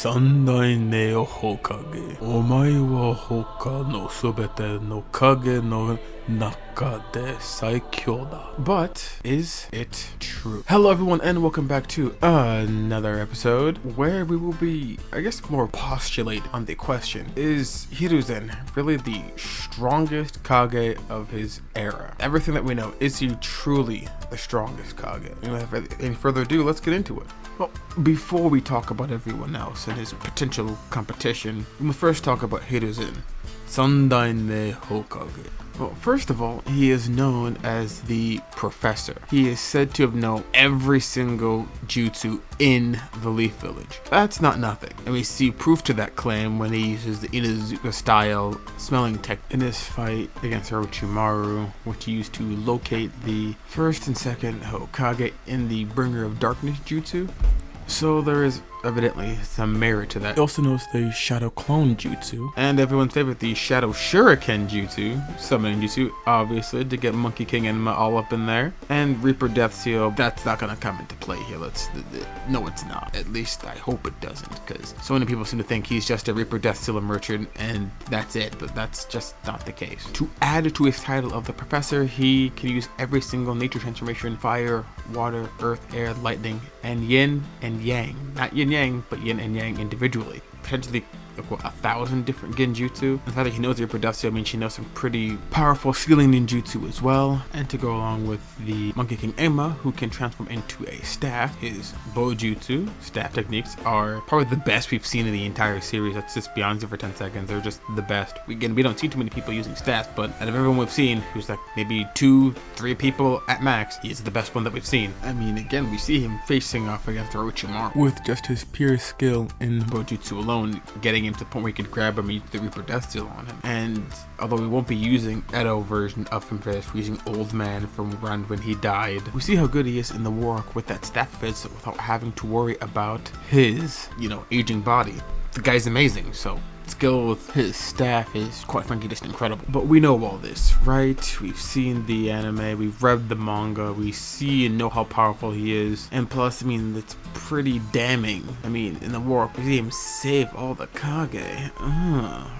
三代目ほかげ。お前は他のすべての影の中で最強だ. But is it true? Hello everyone and welcome back to another episode where we will be, I guess, more postulate on the question. Is Hiruzen really the strongest Kage of his era? Everything that we know, is he truly the strongest Kage? And without any further ado, let's get into it. Well, before we talk about everyone else and his potential competition, we must first talk about Hiruzen, Sandaime Hokage. Well, first of all, he is known as the Professor. He is said to have known every single jutsu in the Leaf Village. That's not nothing, and we see proof to that claim when he uses the Inuzuka style smelling tech in his fight against Orochimaru, which he used to locate the first and second Hokage in the Bringer of Darkness jutsu. So there is evidently some merit to that. He also knows the Shadow Clone Jutsu, and everyone's favorite, the Shadow Shuriken Jutsu, summoning Jutsu, obviously, to get Monkey King and all up in there. And Reaper Death Seal, that's not gonna come into play here. No, it's not. At least I hope it doesn't, because so many people seem to think he's just a Reaper Death Seal merchant, and that's it, but that's just not the case. To add to his title of the Professor, he can use every single nature transformation: fire, water, earth, air, lightning, and yin and yang. Not yin yang, but yin and yang individually. Potentially, 1,000 different genjutsu. The fact that he knows the reproduction means she knows some pretty powerful sealing ninjutsu as well. And to go along with the Monkey King Emma, who can transform into a staff, his bojutsu staff techniques are probably the best we've seen in the entire series. Let's just be honest for 10 seconds. They're just the best. We don't see too many people using staffs, but out of everyone we've seen, who's like maybe 2-3 people at max, he's the best one that we've seen. I mean, again, we see him facing off against Orochimaru with just his pure skill in bojutsu alone, getting him to the point where he could grab him and use the Reaper Death Seal on him. And although we won't be using Edo version of him for this, we're using Old Man from around when he died, we see how good he is in the war with that staff fist without having to worry about his, aging body. The guy's amazing, so skill with his staff is quite frankly just incredible. But we know all this, right? We've seen the anime, we've read the manga, we see and know how powerful he is. And plus, I mean, it's pretty damning. I mean, in the war, we see him save all the Kage.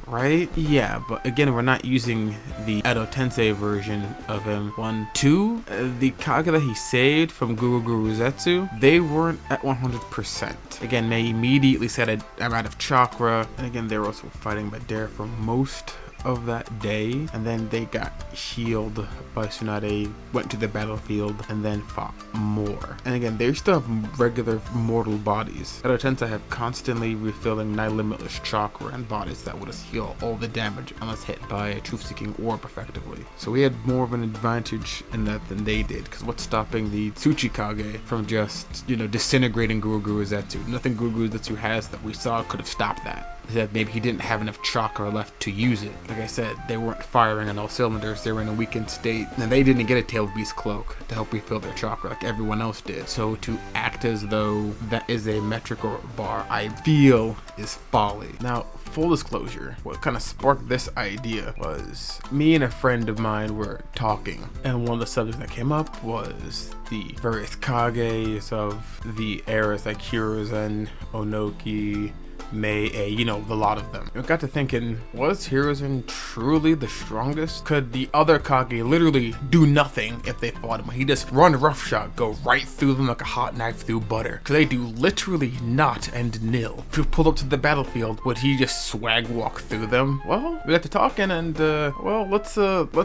Right? Yeah, but again, we're not using the Edo Tensei version of him. 1, 2, the Kage that he saved from Guru Zetsu, they weren't at 100%. Again, they immediately said, I'm out of chakra. And again, they were also fighting Madara for most of that day, and then they got healed by Tsunade, went to the battlefield, and then fought more. And again, they still have regular mortal bodies. Edo Tensei have constantly refilling nigh limitless chakra and bodies that would just heal all the damage unless hit by a truth-seeking orb effectively. So we had more of an advantage in that than they did, because what's stopping the Tsuchikage from just, disintegrating Guru Zetsu? Nothing Guru Zetsu has that we saw could have stopped that. That maybe he didn't have enough chakra left to use it. Like I said, they weren't firing on all cylinders, they were in a weakened state, and they didn't get a Tailed Beast cloak to help refill their chakra like everyone else did. So to act as though that is a metric or a bar, I feel is folly. Now, full disclosure, what kind of sparked this idea was me and a friend of mine were talking, and one of the subjects that came up was the various Kages of the eras like Hiruzen, Onoki, Mei, the lot of them. I got to thinking, was Hiruzen truly the strongest? Could the other Kage literally do nothing if they fought him? He just run roughshod, go right through them like a hot knife through butter. Could they do literally naught and nil? If you pulled up to the battlefield, would he just swag walk through them? Well, we got to talking, and let's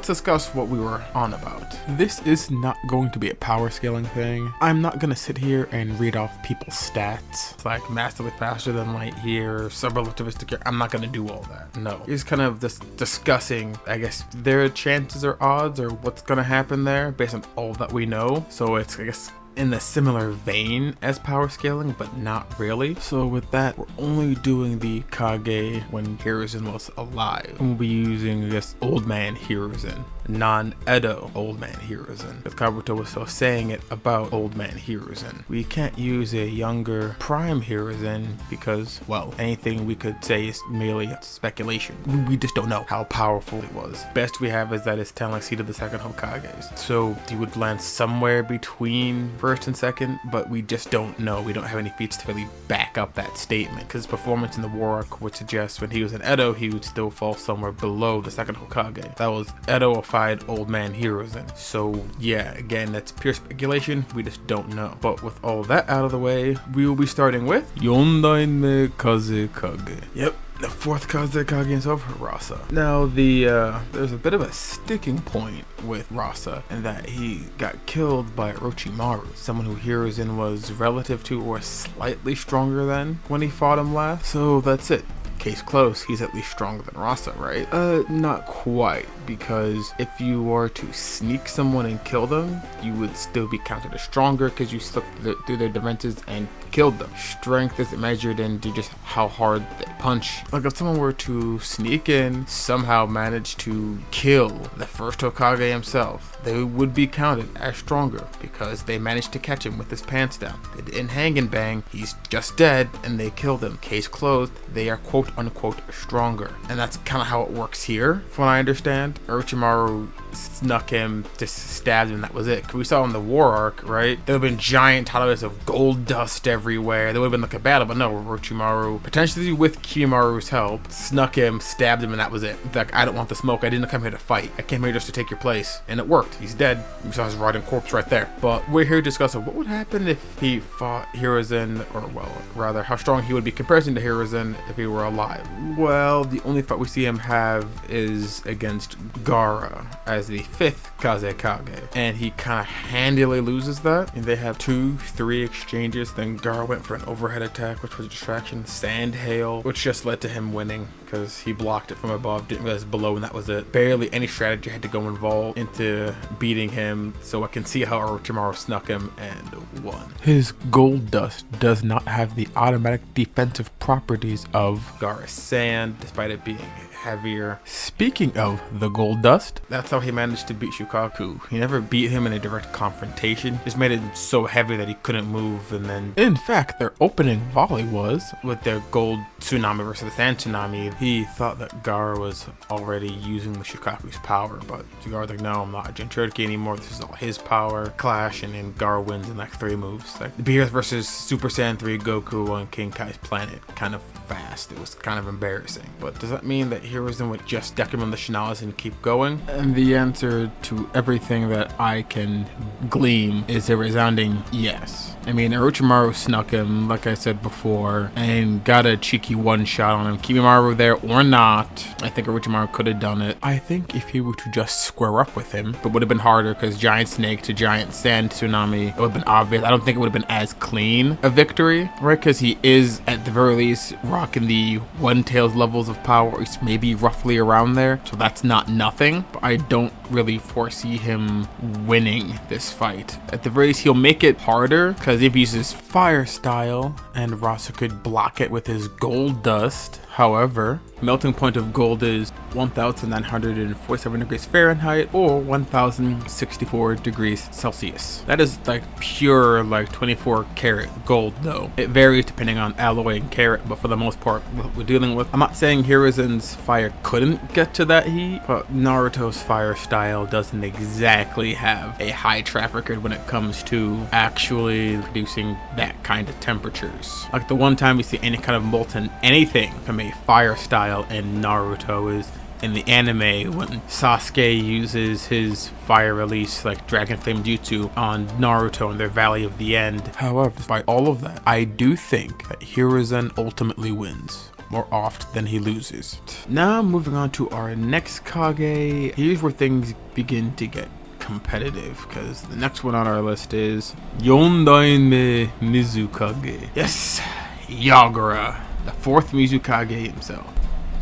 discuss what we were on about. This is not going to be a power scaling thing. I'm not gonna sit here and read off people's stats. It's like massively faster than light here, subrelativistic here. I'm not gonna do all that. No. He's kind of just discussing, I guess, their chances or odds or what's gonna happen there based on all that we know. So it's, I guess, in a similar vein as power scaling, but not really. So with that, we're only doing the Kage when Hiruzen was alive. And we'll be using, I guess, Old Man Hiruzen non-Edo Old Man Hiruzen. If Kabuto was still saying it about Old Man Hiruzen. We can't use a younger Prime Hiruzen because, well, anything we could say is merely speculation. We just don't know how powerful it was. Best we have is that it's 10 like seat of the second Hokages. So he would land somewhere between first and second, but we just don't know. We don't have any feats to really back up that statement because his performance in the war arc would suggest when he was in Edo, he would still fall somewhere below the second Hokage. That was Edo-ified Old Man Hiruzen. So yeah, again, that's pure speculation. We just don't know. But with all that out of the way, we will be starting with Yondaime Kazekage. Yep. The fourth Kazekage himself, Rasa. Now, there's a bit of a sticking point with Rasa in that he got killed by Orochimaru, someone who Hiruzen was relative to or slightly stronger than when he fought him last. So that's it. Case closed, he's at least stronger than Rasa, right? Not quite, because if you were to sneak someone and kill them, you would still be counted as stronger because you slipped through their defenses and killed them. Strength isn't measured into just how hard they punch. Like if someone were to sneak in, somehow manage to kill the first Hokage himself, they would be counted as stronger because they managed to catch him with his pants down. They didn't hang and bang, he's just dead, and they killed him. Case closed, they are quote unquote stronger. And that's kind of how it works here, from what I understand. Orochimaru snuck him, just stabbed him, that was it. We saw in the war arc, right? There would have been giant tiles of gold dust everywhere. There would have been like a battle, but no, Orochimaru, potentially with Kimaru's help, snuck him, stabbed him, and that was it. Like, I don't want the smoke, I didn't come here to fight. I came here just to take your place. And it worked. He's dead. We saw his rotting corpse right there. But we're here discussing what would happen if he fought Hiruzen, or well, rather, how strong he would be compared to Hiruzen if he were alive. Well, the only fight we see him have is against Gaara as the fifth Kazekage, and he kind of handily loses that. And they have 2-3 exchanges. Then Gaara went for an overhead attack, which was a distraction. Sand hail, which just led to him winning because he blocked it from above, didn't realize below, and that was it. Barely any strategy had to go involved into beating him, so I can see how Orochimaru snuck him and won. His gold dust does not have the automatic defensive properties of Gaara's sand, despite it being heavier. Speaking of the gold dust, that's how he managed to beat Shukaku. He never beat him in a direct confrontation, just made it so heavy that he couldn't move. And then, in fact, their opening volley was with their gold tsunami versus the sand tsunami. He thought that Gaara was already using the Shukaku's power, but Gaara's like, no, I'm not a Jinchuriki anymore, this is all his power. Clash, and then Gaara wins in like 3 moves. Like the Beerus versus Super Saiyan 3 Goku on King Kai's planet, kind of fast. It was kind of embarrassing. But does that mean that Hiruzen would just deck him in the Shinalas and keep going? And the answer to everything that I can glean is a resounding yes. I mean, Orochimaru snuck him, like I said before, and got a cheeky one-shot on him. Kimaru there or not, I think Orochimaru could have done it. I think if he were to just square up with him, it would have been harder because giant snake to giant sand tsunami, it would have been obvious. I don't think it would have been as clean a victory, right? Because he is, at the very least, rocking the One-Tails levels of power. It's maybe roughly around there, so that's not nothing. But I don't really foresee him winning this fight. At the very least, he'll make it harder, because if he uses fire style and Rasa could block it with his gold dust. However, melting point of gold is 1947 degrees Fahrenheit or 1064 degrees Celsius. That is like pure like 24 karat gold though. It varies depending on alloy and carat, but for the most part what we're dealing with. I'm not saying Hiruzen's fire couldn't get to that heat, but Naruto's fire style doesn't exactly have a high track record when it comes to actually producing that kind of temperatures. Like the one time we see any kind of molten anything from a fire style in Naruto is in the anime when Sasuke uses his fire release like Dragon Flame Jutsu on Naruto in their Valley of the End. However, despite all of that, I do think that Hiruzen ultimately wins more oft than he loses. Now moving on to our next Kage. Here's where things begin to get competitive, because the next one on our list is Yondaime Mizukage. Yes, Yagura, the fourth Mizukage himself.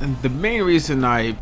And the main reason I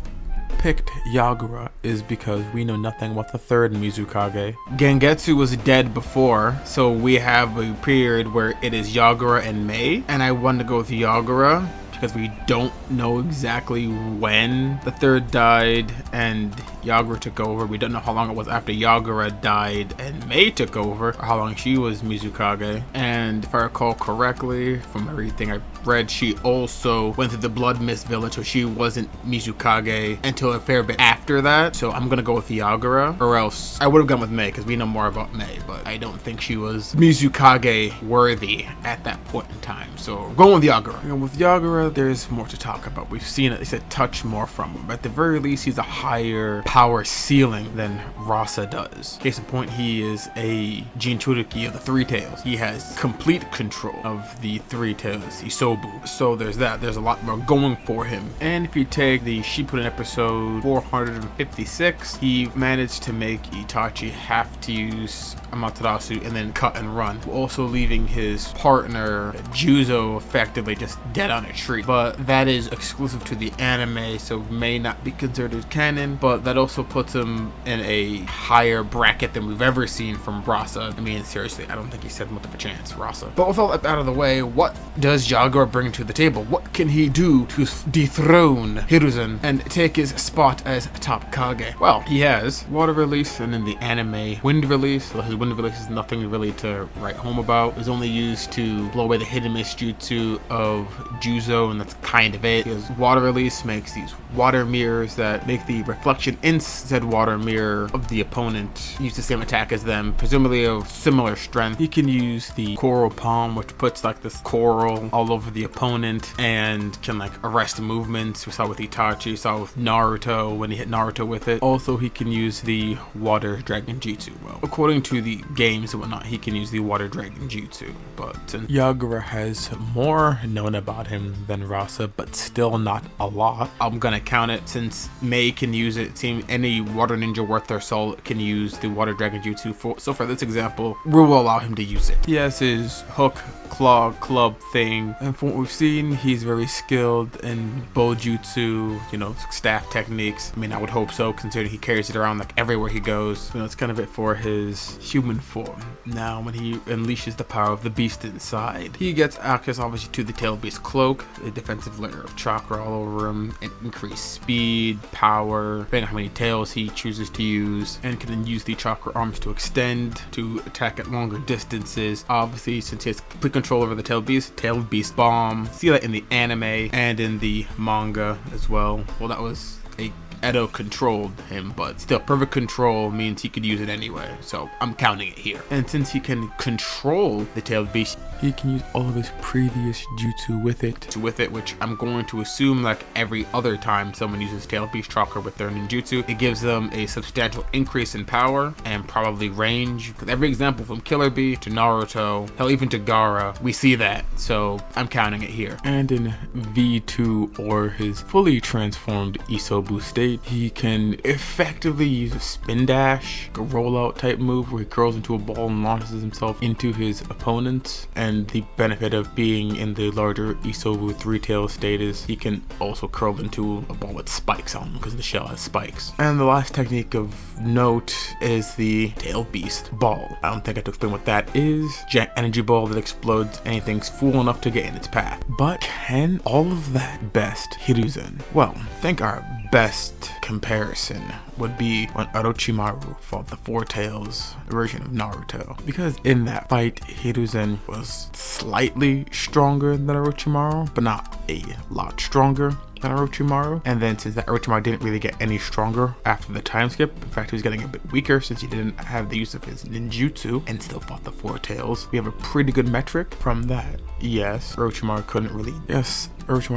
picked Yagura is because we know nothing about the third Mizukage. Gengetsu was dead before, so we have a period where it is Yagura and Mei, and I wanted to go with Yagura because we don't know exactly when the third died and Yagura took over. We don't know how long it was after Yagura died and Mei took over, or how long she was Mizukage. And if I recall correctly from everything I read, she also went to the Blood Mist village, so she wasn't Mizukage until a fair bit after that. So I'm gonna go with Yagura, or else I would have gone with Mei because we know more about Mei, but I don't think she was Mizukage worthy at that point in time. So going with Yagura. And with Yagura, there's more to talk about. We've seen at least a touch more from him. At the very least, he's a higher power ceiling than Rasa does. Case in point, he is a Jinchuriki of the Three Tails. He has complete control of the Three Tails, Isobu. So there's that. There's a lot more going for him. And if you take the Shippuden episode 456, he managed to make Itachi have to use Amaterasu and then cut and run, also leaving his partner Juzo effectively just dead on a tree. But that is exclusive to the anime, so may not be considered canon, but that also puts him in a higher bracket than we've ever seen from Rasa. I mean, seriously, I don't think he said much of a chance, Rasa. But with all that out of the way, what does Yagura bring to the table? What can he do to dethrone Hiruzen and take his spot as top Kage? Well, he has water release, and in the anime, wind release. So his wind release is nothing really to write home about. It was only used to blow away the hidden mist jutsu of Juzo, and that's kind of it. His water release makes these water mirrors that make the reflection in said water mirror of the opponent use the same attack as them, presumably of similar strength. He can use the coral palm, which puts like this coral all over the opponent and can like arrest movements. We saw with Itachi, we saw with Naruto when he hit Naruto with it. Also, he can use the water dragon jutsu. Well, according to the games and whatnot, he can use the water dragon jutsu, but Yagura has more known about him than Rasa, but still not a lot. I'm gonna count it since Mei can use it. It seems any water ninja worth their salt can use the water dragon jutsu. So for this example, we will allow him to use it. He has his hook, claw, club thing, and from what we've seen, he's very skilled in bojutsu, you know, staff techniques. I mean, I would hope so, considering he carries it around like everywhere he goes. You know, it's kind of it for his human form. Now, when he unleashes the power of the beast inside, he gets access obviously to the tail beast cloak, a defensive layer of chakra all over him, and increased speed, power, depending on how many tails he chooses to use, and can then use the chakra arms to extend to attack at longer distances. Obviously, since he has complete control over the tail beast bomb. See that in the anime and in the manga as well. Well, that was a Edo controlled him, but still, perfect control means he could use it anyway, so I'm counting it here. And since he can control the tailed beast, he can use all of his previous jutsu with it, which I'm going to assume like every other time someone uses tailed beast chakra with their ninjutsu, it gives them a substantial increase in power and probably range. Because every example from Killer Bee to Naruto, hell, even to Gaara, we see that, so I'm counting it here. And in V2, or his fully transformed Isobu state, he can effectively use a spin dash, a rollout type move where he curls into a ball and launches himself into his opponents. And the benefit of being in the larger Isobu three-tail state is he can also curl into a ball with spikes on him because the shell has spikes. And the last technique of note is the tail beast ball. I don't think I have to explain what that is. Giant energy ball that explodes anything's fool enough to get in its path. But can all of that best Hiruzen? Well, I think our best comparison would be when Orochimaru fought the Four Tails version of Naruto, because in that fight Hiruzen was slightly stronger than Orochimaru, but not a lot stronger than Orochimaru. And then since that Orochimaru didn't really get any stronger after the time skip, in fact he was getting a bit weaker since he didn't have the use of his ninjutsu and still fought the Four Tails, we have a pretty good metric from that. Orochimaru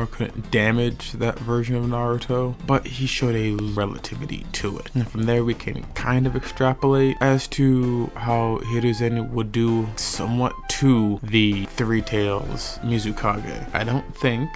couldn't damage that version of Naruto, but he showed a relativity to it. And from there we can kind of extrapolate as to how Hiruzen would do somewhat to the Three Tails Mizukage. I don't think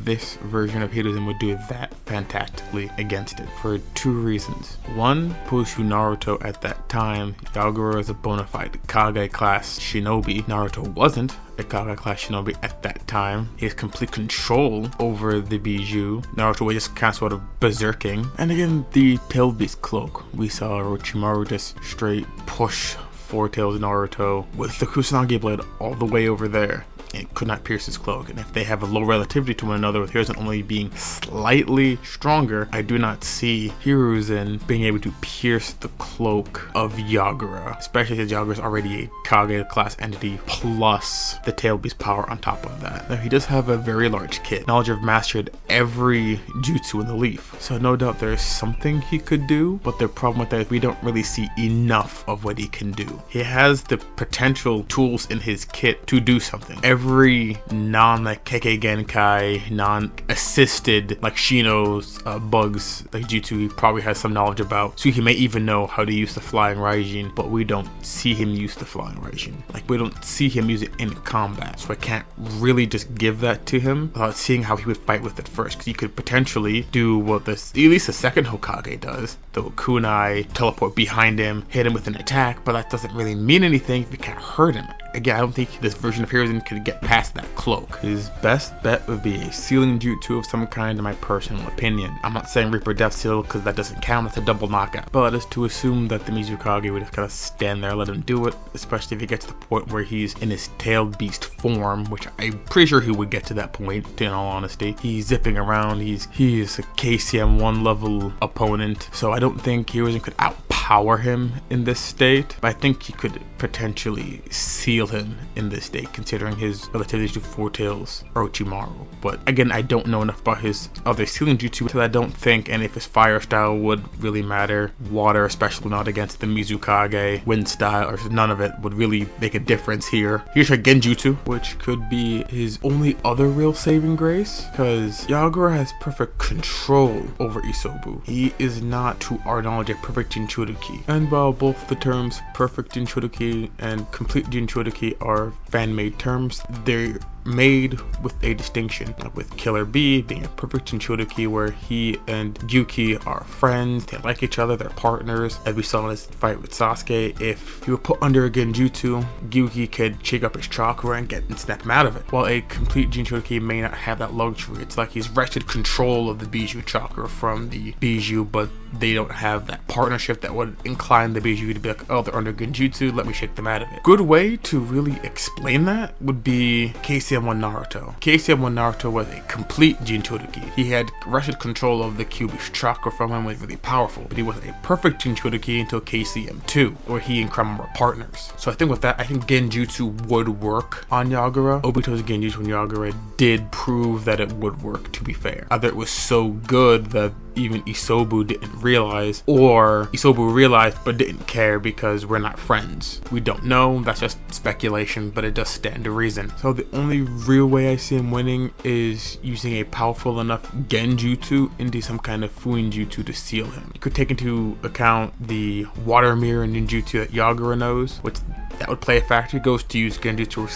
this version of Hiruzen would do that fantastically against it for two reasons. One, Pushu Naruto at that time, Yagura was a bona fide Kage class shinobi. Naruto wasn't a Kage class shinobi at that time. He has complete control over the Bijou. Naruto was just kind of sort of berserking. And again, the tailed beast cloak. We saw Orochimaru just straight push Four Tails Naruto with the Kusanagi blade all the way over there. It could not pierce his cloak, and if they have a low relativity to one another, with hiruzen only being slightly stronger, I do not see hiruzen being able to pierce the cloak of Yagura, especially since Yagura is already a Kage class entity plus the tail beast power on top of that. Now, he does have a very large kit, knowledge of mastered every jutsu in the leaf, so no doubt there's something he could do, but the problem with that is we don't really see enough of what he can do. He has the potential tools in his kit to do something. Every like Kekkei Genkai, non-assisted like Shino's bugs like jutsu, he probably has some knowledge about, so he may even know how to use the flying Raijin, but we don't see him use the flying Raijin. Like, we don't see him use it in combat, so I can't really just give that to him without seeing how he would fight with it first, because he could potentially do what at least the second Hokage does, the kunai, teleport behind him, hit him with an attack, but that doesn't really mean anything if you can't hurt him. Again, I don't think this version of hiruzen could get past that cloak. His best bet would be a sealing jutsu of some kind, in my personal opinion. I'm not saying Reaper Death Seal because that doesn't count, that's a double knockout. But it's to assume that the Mizukage would just kind of stand there and let him do it, especially if he gets to the point where he's in his tailed beast form, which I'm pretty sure he would get to that point, in all honesty. He's zipping around, he is a KCM 1 level opponent, so I don't think hiruzen could outpower him in this state, but I think he could potentially seal him in this state, considering his relativity to Four Tails Orochimaru. But again, I don't know enough about his other sealing jutsu, so I don't think any of his fire style would really matter. Water, especially not against the Mizukage, wind style, or none of it would really make a difference here. Here's her genjutsu, which could be his only other real saving grace, because Yagura has perfect control over Isobu. He is not, to our knowledge, a perfect Jinchuriki. And while both the terms perfect Jinchuriki and complete Jinchuriki are fan-made terms, they're made with a distinction, like with Killer B being a perfect Jinchuriki where he and Gyuki are friends, they like each other, they're partners, as we saw in his fight with Sasuke. If he were put under a genjutsu, Gyuki could shake up his chakra and snap him out of it, while a complete Jinchuriki may not have that luxury. It's like he's wrested control of the Bijou chakra from the Bijou, but they don't have that partnership that would incline the Bijou to be like, oh, they're under genjutsu, let me shake them out of it. Good way to really explain that would be KCM1 Naruto. KCM1 Naruto was a complete Jinchuriki. He had wrested control of the Kyuubi's chakra from him, was really powerful, but he was a perfect Jinchuriki until KCM2, where he and Kurama were partners. So I think with that, I think genjutsu would work on Yagura. Obito's genjutsu on Yagura did prove that it would work, to be fair. Either it was so good that even Isobu didn't realize, or Isobu realized but didn't care because we're not friends. We don't know, that's just speculation, but it does stand to reason. So the only real way I see him winning is using a powerful enough genjutsu into some kind of fuinjutsu to seal him. You could take into account the water mirror ninjutsu that Yagura knows, which that would play a factor. He goes to use genjutsu or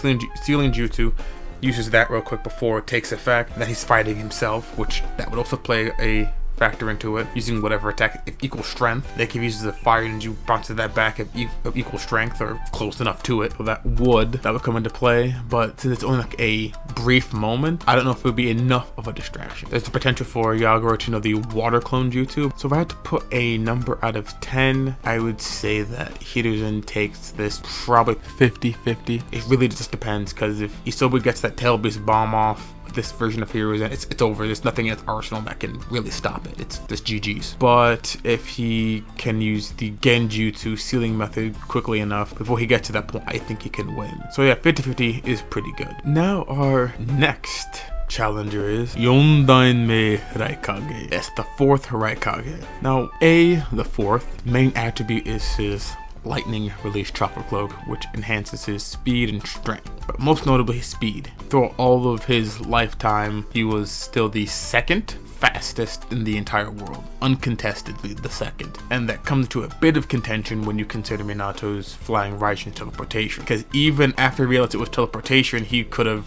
sealing jutsu, uses that real quick before it takes effect, then he's fighting himself, which that would also play a factor into it, using whatever attack of equal strength. They can use the fire and you bounces that back of equal strength or close enough to it, so that would come into play. But since it's only like a brief moment, I don't know if it would be enough of a distraction. There's the potential for Yagura to know the water clone jutsu. So if I had to put a number out of 10, I would say that hiruzen takes this probably 50-50. It really just depends, because if Isobu gets that tail beast bomb off this version of hiruzen, it's over. There's nothing in its arsenal that can really stop it. It's just GG's. But if he can use the genjutsu sealing method quickly enough before he gets to that point, I think he can win. So yeah, 50-50 is pretty good. Now our next challenger is Yondainmei Raikage. That's the fourth Raikage. Now, the fourth main attribute is his lightning release chakra cloak, which enhances his speed and strength, but most notably his speed. Throughout all of his lifetime, he was still the second fastest in the entire world, uncontestedly the second, and that comes to a bit of contention when you consider Minato's flying Raijin teleportation, because even after he realized it was teleportation, he could have,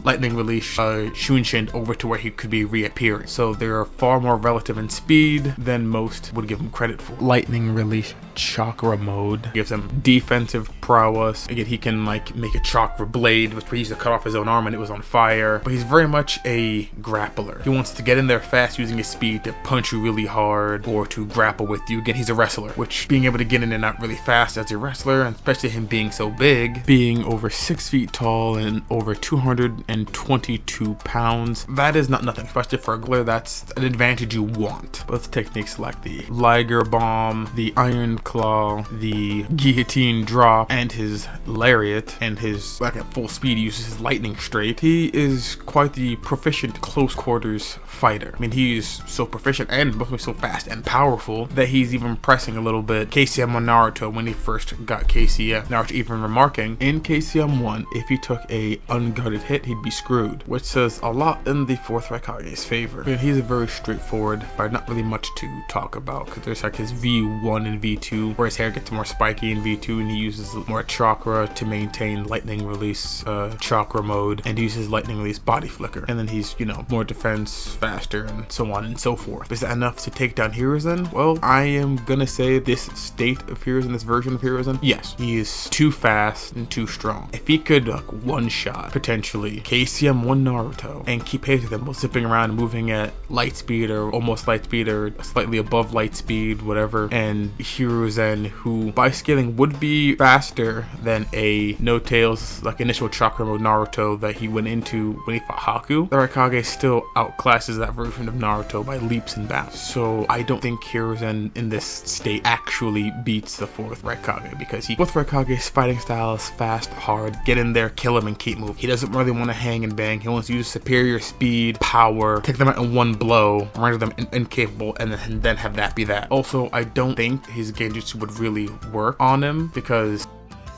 lightning release Shunshin over to where he could be reappearing. So they are far more relative in speed than most would give him credit for. Lightning release chakra mode gives him defensive prowess. Again, he can like make a chakra blade, which he used to cut off his own arm and it was on fire. But he's very much a grappler. He wants to get in there fast using his speed to punch you really hard or to grapple with you. Again, he's a wrestler, which being able to get in and out really fast as a wrestler, and especially him being so big, being over 6 feet tall and over 222 pounds, that is not nothing, especially for a Gler. That's an advantage you want. Both techniques like the Liger Bomb, the Iron Claw, the Guillotine Drop, and his Lariat, and his, like at full speed, he uses his Lightning Straight. He is quite the proficient close quarters fighter. I mean, he is so proficient and mostly so fast and powerful that he's even pressing a little bit KCM on Naruto when he first got KCM. Naruto even remarking, in KCM 1, if he took a unguarded hit, he'd be screwed, which says a lot in the 4th Raikage's favor. I mean, he's a very straightforward fighter, not really much to talk about, because there's like his V1 and V2, where his hair gets more spiky in V2, and he uses more chakra to maintain lightning release chakra mode, and uses lightning release body flicker, and then he's, you know, more defense, faster, and so on and so forth. Is that enough to take down Hiruzen? Well, I am gonna say this state of Hiruzen, this version of Hiruzen, yes, he is too fast and too strong. If he could like one-shot potentially KCM 1 Naruto and keep pace with him while zipping around and moving at light speed or almost light speed or slightly above light speed, whatever, and Hiruzen, who by scaling would be faster than a no tails like initial chakra mode Naruto that he went into when he fought Haku, the Raikage still outclasses that version of Naruto by leaps and bounds. So I don't think Hiruzen in this state actually beats the 4th Raikage, because 4th Raikage's fighting style is fast, hard, get in there, kill him, and keep moving. He doesn't really want to hang and bang. He wants to use superior speed, power, take them out in one blow, render them incapable, and then have that be that. Also, I don't think his genjutsu would really work on him, because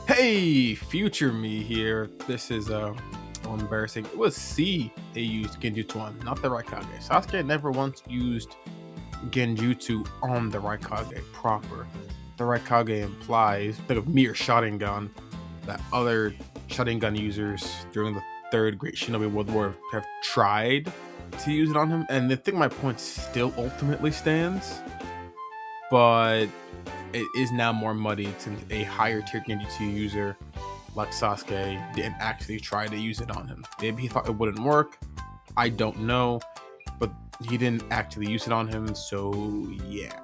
hey, future me here. This is embarrassing. It was C they used genjutsu on, not the Raikage. Sasuke never once used genjutsu on the Raikage proper. The Raikage implies, like a mere Sharingan, that other Sharingan users during the 3rd Great Shinobi World War have tried to use it on him, and I think my point still ultimately stands, but it is now more muddy since a higher tier genjutsu user like Sasuke didn't actually try to use it on him. Maybe he thought it wouldn't work, I don't know, but he didn't actually use it on him, so yeah.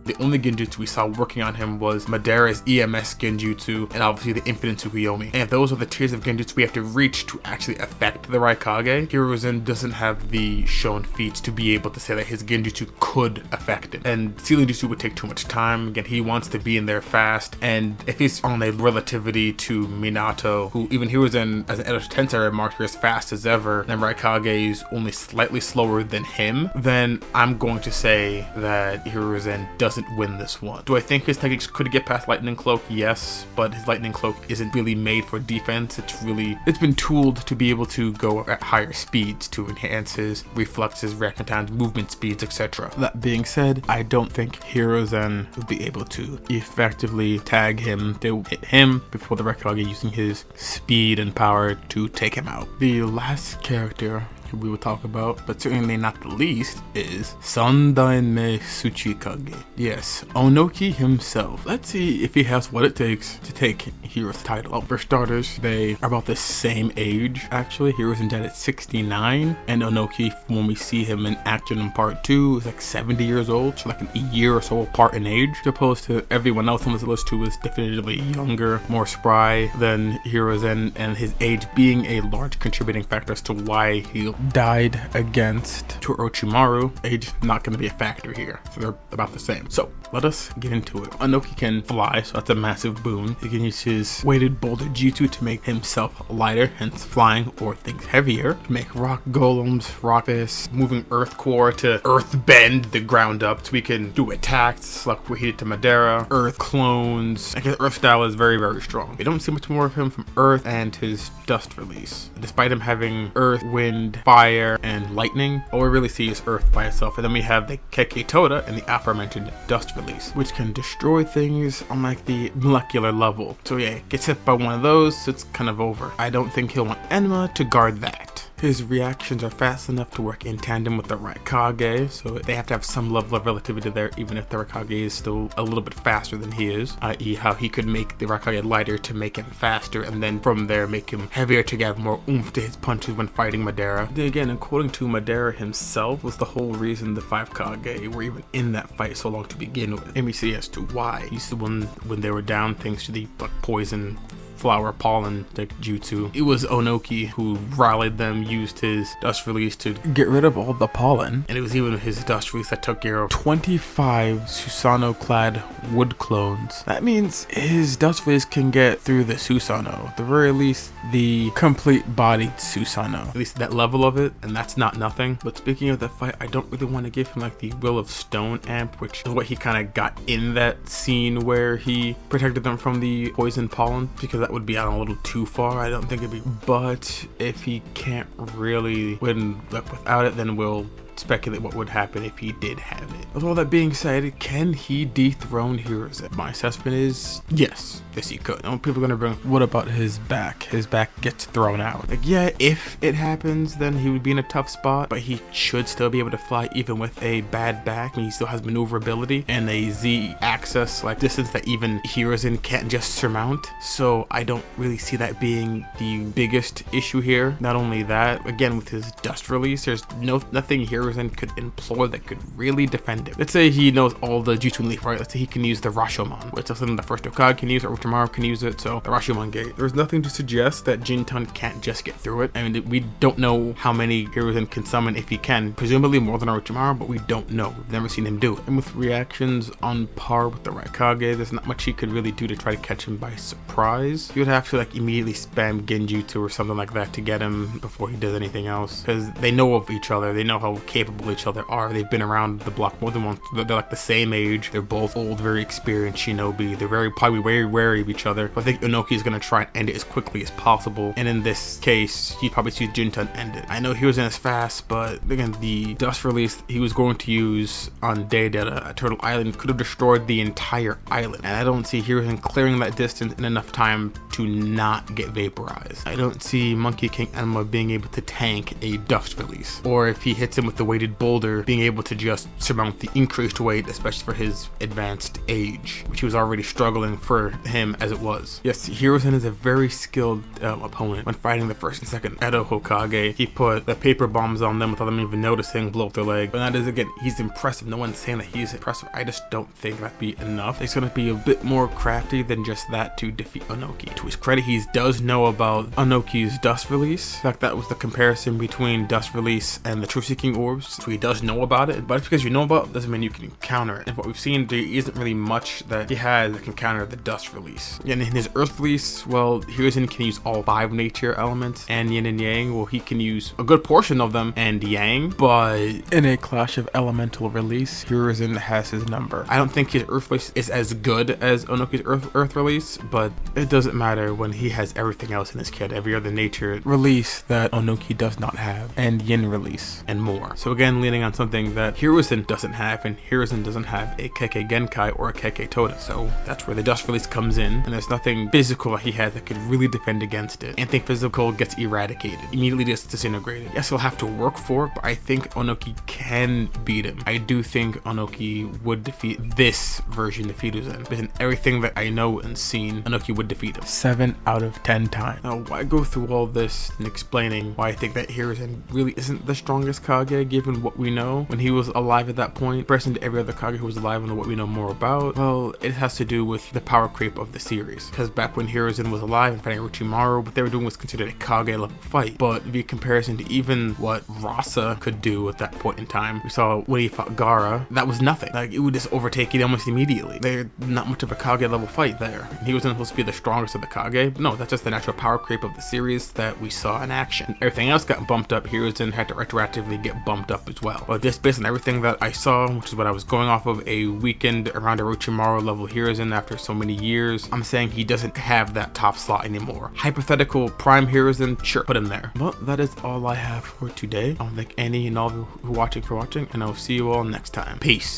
The only genjutsu we saw working on him was Madara's EMS genjutsu and obviously the Infinite Tsukuyomi. And those are the tiers of genjutsu we have to reach to actually affect the Raikage. Hiruzen doesn't have the shown feats to be able to say that his genjutsu could affect it. And sealing jutsu would take too much time. Again, he wants to be in there fast. And if he's on a relativity to Minato, who even Hiruzen as an Edo Tensei remarked are as fast as ever, and Raikage is only slightly slower than him, then I'm going to say that Hiruzen doesn't win this one. Do I think his techniques could get past Lightning Cloak? Yes, but his Lightning Cloak isn't really made for defense. It's been tooled to be able to go at higher speeds to enhance his reflexes, reaction times, movement speeds, etc. That being said, I don't think Hiruzen would be able to effectively tag him to hit him before the Raikage using his speed and power to take him out. The last character we will talk about, but certainly not the least, is Sandaime Tsuchikage. Yes, Onoki himself. Let's see if he has what it takes to take Hiro's title. For starters, they are about the same age, actually. Hiro's dead at 69, and Onoki, when we see him in action in part 2, is like 70 years old, so like a year or so apart in age, as opposed to everyone else on this list who is definitively younger, more spry than Hiruzen, and his age being a large contributing factor as to why he died against Orochimaru. Age not going to be a factor here, so they're about the same. So let us get into it. Onoki can fly, so that's a massive boon. He can use his weighted boulder jutsu to make himself lighter, hence flying, or things heavier, to make rock golems, rockets, moving earth core to earth bend the ground up, so we can do attacks like we did to Madara, earth clones. I guess earth style is very, very strong. We don't see much more of him from earth and his dust release. Despite him having earth, wind, fire, and lightning, all we really see is earth by itself. And then we have the Keke Toda and the aforementioned dust release, which can destroy things on like the molecular level. So yeah, gets hit by one of those, it's kind of over. I don't think he'll want Enma to guard that. His reactions are fast enough to work in tandem with the Raikage, so they have to have some level of relativity there, even if the Raikage is still a little bit faster than he is, i.e. how he could make the Raikage lighter to make him faster, and then from there make him heavier to give more oomph to his punches when fighting Madara. Then again, according to Madara himself, was the whole reason the 5 Kage were even in that fight so long to begin with. And we see as to why. He's the one when they were down thanks to the poison flower pollen jutsu. It was Onoki who rallied them, used his dust release to get rid of all the pollen, and it was even his dust release that took care of 25 Susanoo clad wood clones. That means his dust release can get through the Susanoo, at the very least the complete bodied Susanoo, at least that level of it, and that's not nothing. But speaking of the fight, I don't really want to give him like the Will of Stone amp, which is what he kind of got in that scene where he protected them from the poison pollen, because that would be out a little too far. I don't think it'd be, but if he can't really win without it, then we'll speculate what would happen if he did have it. With all that being said, can he dethrone Hiruzen? My assessment is yes. Yes, he could. People are gonna bring, what about his back? His back gets thrown out. Like, yeah, if it happens, then he would be in a tough spot, but he should still be able to fly even with a bad back. I mean, he still has maneuverability and a Z-axis, like distance that even Hiruzen can't just surmount. So I don't really see that being the biggest issue here. Not only that, again, with his dust release, there's nothing Hiruzen could employ that could really defend him. Let's say he knows all the Jutsu Leaf, right? Let's say he can use the Rashomon, which is something the first Hokage can use, or Orochimaru can use it, so the Rashomon Gate. There's nothing to suggest that Jinton can't just get through it. I mean, we don't know how many Hiruzen can summon if he can. Presumably more than Orochimaru, but we don't know. We've never seen him do it. And with reactions on par with the Raikage, there's not much he could really do to try to catch him by surprise. You would have to like immediately spam Genjutsu or something like that to get him before he does anything else, because they know of each other. They know how capable each other are. They've been around the block more than once. They're like the same age. They're both old, very experienced shinobi. They're probably very wary of each other. But I think Onoki is going to try and end it as quickly as possible. And in this case, he'd probably see Jinton end it. I know he wasn't as fast, but again, the dust release he was going to use on Deidara at Turtle Island could have destroyed the entire island. And I don't see Hiruzen clearing that distance in enough time to not get vaporized. I don't see Monkey King Enma being able to tank a dust release. Or if he hits him with the weighted boulder, being able to just surmount the increased weight, especially for his advanced age, which he was already struggling for him as it was. Yes, Hiruzen is a very skilled opponent. When fighting the first and second Edo Hokage, he put the paper bombs on them without them even noticing, blow up their leg. But that is, again, he's impressive. No one's saying that he's impressive. I just don't think that'd be enough. It's gonna be a bit more crafty than just that to defeat Onoki. To his credit, he does know about Onoki's dust release. In fact, that was the comparison between dust release and the truth seeking orbs. So he does know about it, but because you know about it doesn't mean you can counter it. And what we've seen, there isn't really much that he has that can counter the dust release. And in his earth release, well, Hiruzen can use all 5 nature elements and yin and yang. Well, he can use a good portion of them and yang, but in a clash of elemental release, Hiruzen has his number. I don't think his earth release is as good as Onoki's earth release, but it doesn't matter when he has everything else in his kit, every other nature release that Onoki does not have, and yin release, and more. So again, leaning on something that Hiruzen doesn't have, and Hiruzen doesn't have a Kekkei Genkai or a Kekkei Toda, so that's where the dust release comes in, and there's nothing physical that he has that could really defend against it. Anything physical gets eradicated, immediately just disintegrated. Yes, he'll have to work for it, but I think Onoki can beat him. I do think Onoki would defeat this version of Hiruzen. But in everything that I know and seen, Onoki would defeat him 7 out of 10 times. Now, why go through all this and explaining why I think that Hiruzen really isn't the strongest Kage, given what we know when he was alive at that point, comparison to every other Kage who was alive and what we know more about? Well, it has to do with the power creep of the series. Because back when Hiruzen was alive and fighting Orochimaru, what they were doing was considered a Kage level fight. But in comparison to even what Rasa could do at that point in time, we saw when he fought Gaara, that was nothing. Like, it would just overtake it almost immediately. They're not much of a Kage level fight there. And he wasn't supposed to be the strongest of the Kage. No, that's just the natural power creep of the series that we saw in action. Everything else got bumped up. Hiruzen had to retroactively get bumped up as well. But just based on everything that I saw, which is what I was going off of, a weekend around Orochimaru level Hiruzen after so many years, I'm saying he doesn't have that top slot anymore. Hypothetical prime Hiruzen, sure, put him there. But that is all I have for today. I want to thank any and all who are watching for watching, and I will see you all next time. Peace.